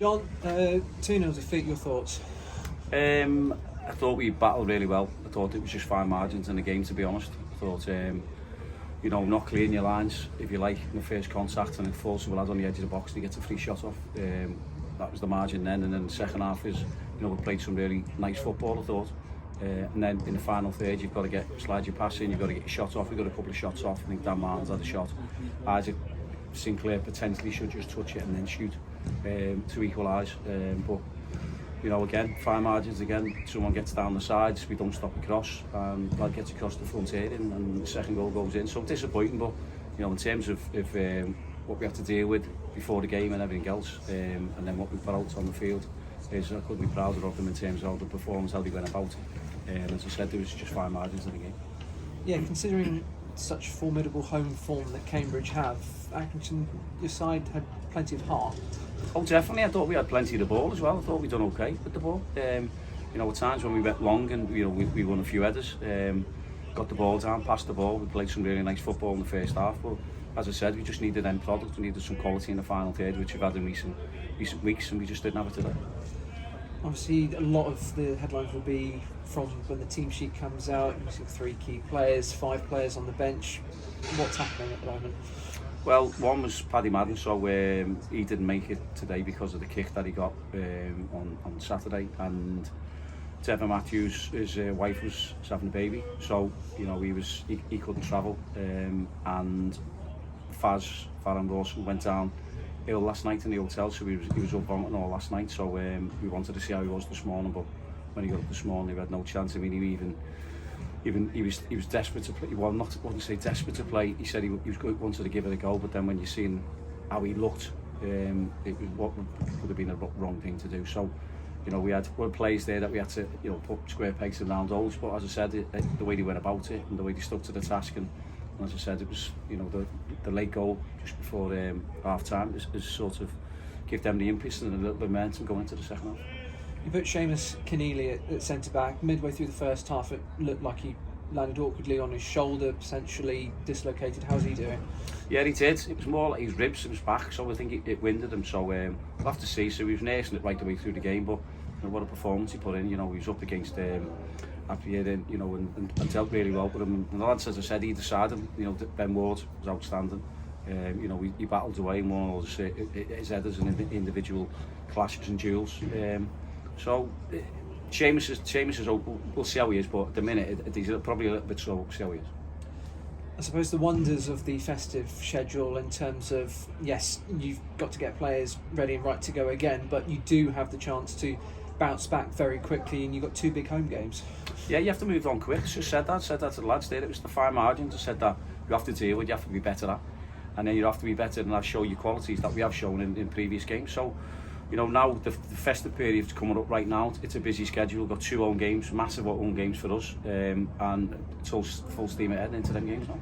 John, 2-0 defeat, your thoughts? I thought we battled really well. I thought it was just fine margins in the game, to be honest. I thought, not clearing your lines, if you like, in the first contact, and it falls to a lad on the edge of the box to get a free shot off. That was the margin then, and then the second half is, we played some really nice football, I thought. And then in the final third, you've got to slide your pass in, you've got to get your shots off. We got a couple of shots off. I think Dan Martin's had a shot. Isaac Sinclair potentially should just touch it and then shoot to equalise. But again, fine margins again. Someone gets down the sides, we don't stop a cross, and lad gets across the front area, and the second goal goes in. So disappointing, but in terms of what we have to deal with before the game and everything else, and then what we put out on the field, is I couldn't be prouder of them in terms of the performance, how they went about it. As I said, there was just fine margins in the game. Yeah, considering such formidable home form that Cambridge have, Accrington, your side had plenty of heart. Oh, definitely. I thought we had plenty of the ball as well. I thought we'd done okay with the ball. At times when we went long and we won a few headers, got the ball down, passed the ball. We played some really nice football in the first half. But as I said, we just needed end product. We needed some quality in the final third, which we've had in recent weeks, and we just didn't have it today. Obviously, a lot of the headlines will be from when the team sheet comes out. You see 3 key players, 5 players on the bench. What's happening at the moment? Well, one was Paddy Madden, so he didn't make it today because of the kick that he got on Saturday, and Devon Matthews, his wife was having a baby, so he couldn't travel, and Farron Rawson went down ill last night in the hotel, so he was up vomiting all last night. So we wanted to see how he was this morning, but when he got up this morning, he had no chance. I mean, he was desperate to play. Well, wouldn't say desperate to play. He said he wanted to give it a go, but then when you seen how he looked, it was what would have been a wrong thing to do. So, we had players there that we had to put square pegs in round holes. But as I said, the way they went about it and the way they stuck to the task, and as I said, it was the late goal just before half time is sort of give them the impetus and a little bit of momentum going into the second half. You put Seamus Keneally at centre back. Midway through the first half, it looked like he landed awkwardly on his shoulder, potentially dislocated. How's he doing? Yeah, he did. It was more like his ribs and his back, so I think it winded him. So we'll have to see. So he was nursing it right the way through the game, but what a performance he put in. He was up against Appier, and dealt really well with him. And the lads, as I said, either side of him, Ben Ward was outstanding. He battled away and won all his headers and individual clashes and duels. So Seamus is open. We'll see how he is, but at the minute he's probably a little bit slow. We'll see how he is. I suppose the wonders of the festive schedule in terms of, yes, you've got to get players ready and right to go again, but you do have the chance to bounce back very quickly, and you've got 2 big home games. Yeah, you have to move on quick. So said that to the lads there. It was the fine margins. I said that you have to deal with, you have to be better at, and then you have to be better and show your qualities that we have shown in previous games. So, now the festive period's coming up right now. It's a busy schedule. We've got 2 home games, massive home games for us, and it's all full steam ahead into them games now.